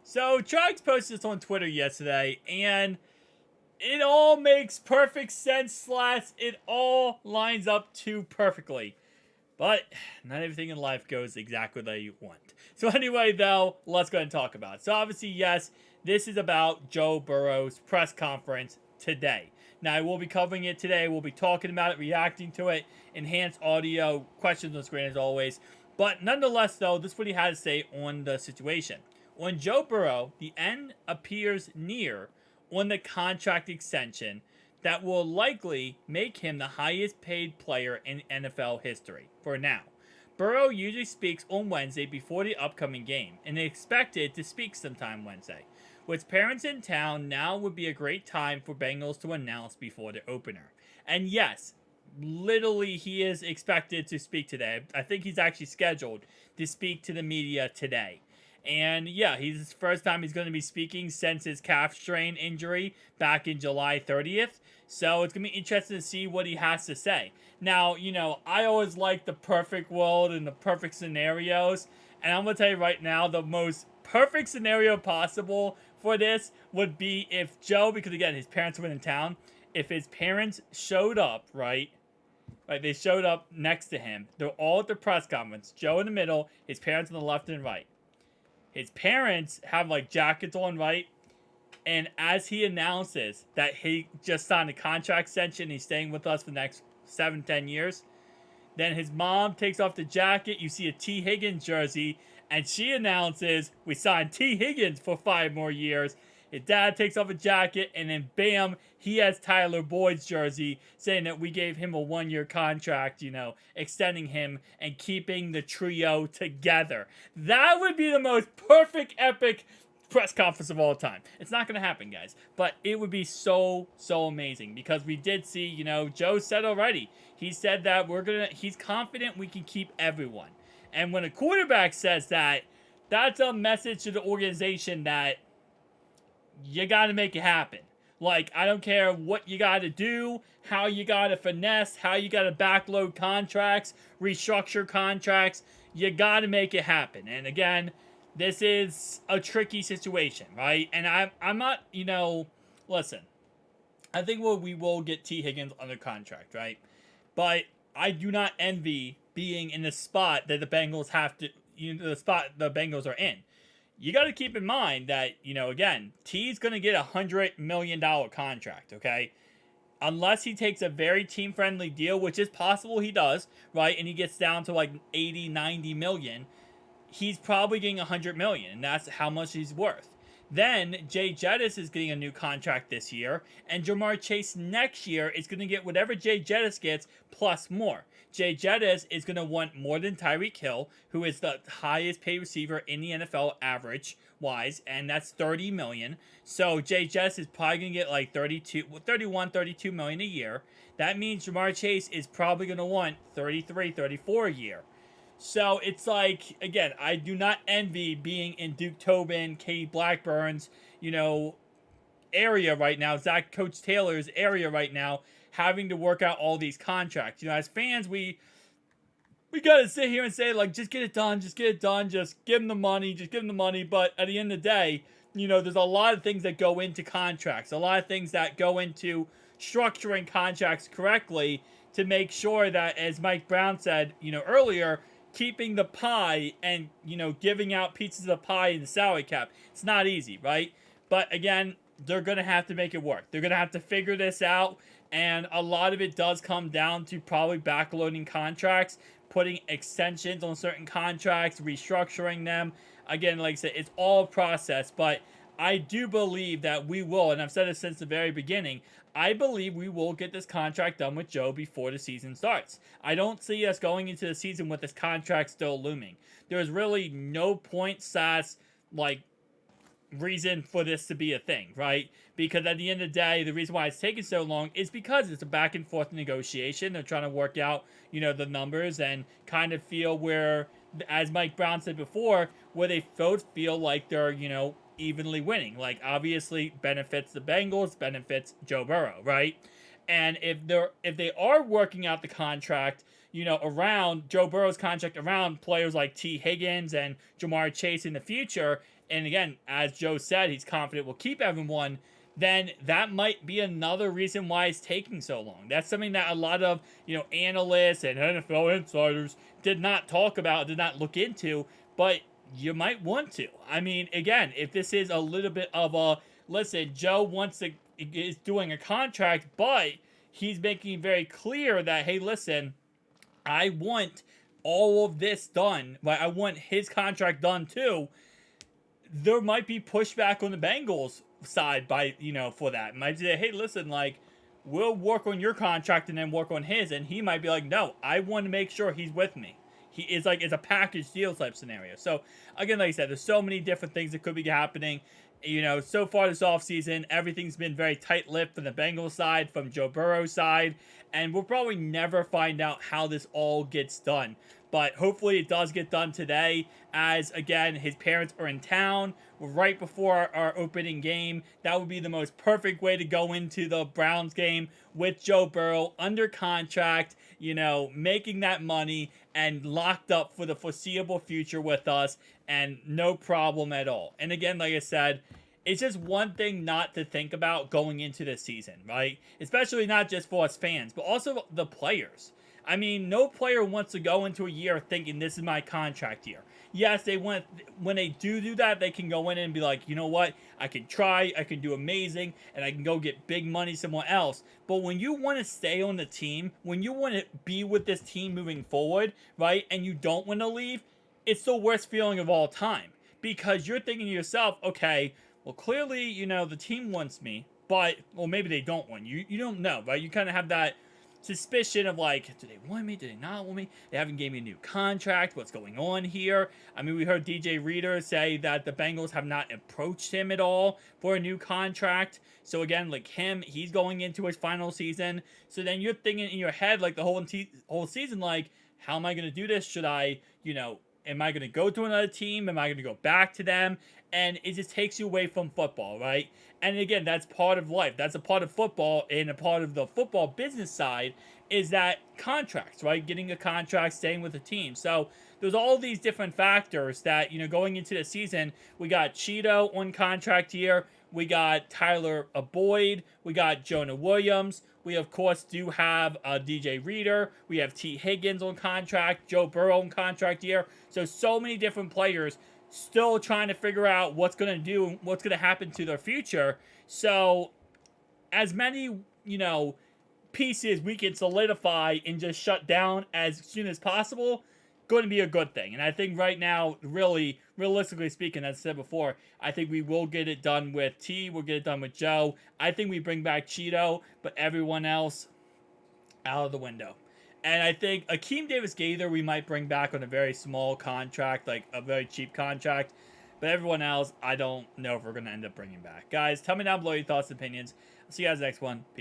So Trags posted this on Twitter yesterday, and it all makes perfect sense. Slash, it all lines up too perfectly. But not everything in life goes exactly the way you want. So anyway, though, let's go ahead and talk about it. So obviously, yes, this is about Joe Burrow's press conference today. Now, I will be covering it today. We'll be talking about it, reacting to it, enhanced audio, questions on screen as always. But nonetheless, though, this is what he had to say on the situation. On Joe Burrow, the end appears near on the contract extension that will likely make him the highest paid player in NFL history for now. Burrow usually speaks on Wednesday before the upcoming game and is expected to speak sometime Wednesday. With parents in town, now would be a great time for Bengals to announce before the opener. And yes, literally he is expected to speak today. I think he's actually scheduled to speak to the media today. And yeah, he's first time he's going to be speaking since his calf strain injury back in July 30th. So it's going to be interesting to see what he has to say. Now, I always like the perfect world and the perfect scenarios. And I'm going to tell you right now, the most perfect scenario possible for this would be if Joe, because again, his parents were in town, if his parents showed up, right? Like they showed up next to him. They're all at the press conference. Joe in the middle, his parents on the left and right. His parents have like jackets on, right? And as he announces that he just signed a contract extension, he's staying with us for the next 7-10 years. Then his mom takes off the jacket. You see a T. Higgins jersey, and she announces we signed T. Higgins for 5 more years. His dad takes off a jacket, and then bam, he has Tyler Boyd's jersey, saying that we gave him a 1-year contract, extending him and keeping the trio together. That would be the most perfect, epic press conference of all time. It's not going to happen, guys, but it would be so amazing because we did see, Joe said already. He said that he's confident we can keep everyone. And when a quarterback says that, that's a message to the organization that you got to make it happen. Like, I don't care what you got to do, how you got to finesse, how you got to backload contracts, restructure contracts. You got to make it happen. And again, this is a tricky situation, right? And I'm not, listen, I think we will get T. Higgins under contract, right? But I do not envy being in the spot that the Bengals have to, the spot the Bengals are in. You got to keep in mind that, again, T's going to get $100 million contract, okay? Unless he takes a very team-friendly deal, which is possible he does, right? And he gets down to like 80, 90 million. He's probably getting $100 million, and that's how much he's worth. Then Jay Jettis is getting a new contract this year, and Jamar Chase next year is going to get whatever Jay Jettis gets plus more. Jay Jettis is going to want more than Tyreek Hill, who is the highest paid receiver in the NFL average-wise, and that's $30 million. So Jay Jettis is probably going to get like 32 million a year. That means Jamar Chase is probably going to want 33, 34 a year. So it's like, again, I do not envy being in Duke Tobin, Katie Blackburn's, area right now, Zach Coach Taylor's area right now, having to work out all these contracts. As fans, we gotta sit here and say, like, just get it done, just give them the money, but at the end of the day, there's a lot of things that go into contracts, a lot of things that go into structuring contracts correctly to make sure that, as Mike Brown said, earlier, keeping the pie and, giving out pieces of pie in the salary cap. It's not easy, right? But again, they're going to have to make it work. They're going to have to figure this out. And a lot of it does come down to probably backloading contracts, putting extensions on certain contracts, restructuring them. Again, like I said, it's all a process, but I do believe that we will, and I've said it since the very beginning, I believe we will get this contract done with Joe before the season starts. I don't see us going into the season with this contract still looming. There's really no point, reason for this to be a thing, right? Because at the end of the day, the reason why it's taking so long is because it's a back and forth negotiation. They're trying to work out, the numbers and kind of feel where, as Mike Brown said before, where they both feel like they're, evenly winning. Like, obviously benefits the Bengals, benefits Joe Burrow, right? And if they are working out the contract, around Joe Burrow's contract, around players like T. Higgins and Jamar Chase in the future, and again, as Joe said, he's confident we'll keep everyone, then that might be another reason why it's taking so long. That's something that a lot of, analysts and NFL insiders did not talk about, did not look into, but you might want to. I mean, again, if this is a little bit of a, listen, Joe is doing a contract, but he's making it very clear that, hey, listen, I want all of this done, but I want his contract done too. There might be pushback on the Bengals side by, for that. It might say, hey, listen, like, we'll work on your contract and then work on his. And he might be like, no, I want to make sure he's with me. He is like, it's a package deal type scenario. So, again, like I said, there's so many different things that could be happening. So far this offseason, everything's been very tight-lipped from the Bengals side, from Joe Burrow's side, and we'll probably never find out how this all gets done. But hopefully it does get done today, as, again, his parents are in town right before our opening game. That would be the most perfect way to go into the Browns game with Joe Burrow under contract, making that money and locked up for the foreseeable future with us, and no problem at all. And again, like I said, it's just one thing not to think about going into this season, right? Especially not just for us fans, but also the players. I mean, no player wants to go into a year thinking this is my contract year. Yes, when they do that, they can go in and be like, you know what? I can try, I can do amazing, and I can go get big money somewhere else. But when you want to stay on the team, when you want to be with this team moving forward, right, and you don't want to leave, it's the worst feeling of all time. Because you're thinking to yourself, okay, well, clearly, the team wants me, but, well, maybe they don't want you. You don't know, right? You kind of have that suspicion of like, do they want me? Do they not want me? They haven't gave me a new contract. What's going on here? I mean, we heard DJ Reader say that the Bengals have not approached him at all for a new contract. So again, like he's going into his final season. So then you're thinking in your head, like the whole season, like, how am I going to do this? Should I, am I going to go to another team? Am I going to go back to them? And it just takes you away from football, right? And again, that's part of life. That's a part of football, and a part of the football business side is that contracts, right? Getting a contract, staying with the team. So there's all these different factors that, going into the season, we got Cheeto on contract here. We got Tyler Boyd. We got Jonah Williams. We, of course, do have DJ Reader. We have T. Higgins on contract. Joe Burrow on contract here. So many different players still trying to figure out what's going to do, what's going to happen to their future. So as many, pieces we can solidify and just shut down as soon as possible, going to be a good thing. And I think right now, really, realistically speaking, as I said before, I think we will get it done with T, we'll get it done with Joe. I think we bring back Cheeto, but everyone else, out of the window. And I think Akeem Davis-Gaither we might bring back on a very small contract, like a very cheap contract. But everyone else, I don't know if we're going to end up bringing back. Guys, tell me down below your thoughts and opinions. I'll see you guys next one. Peace.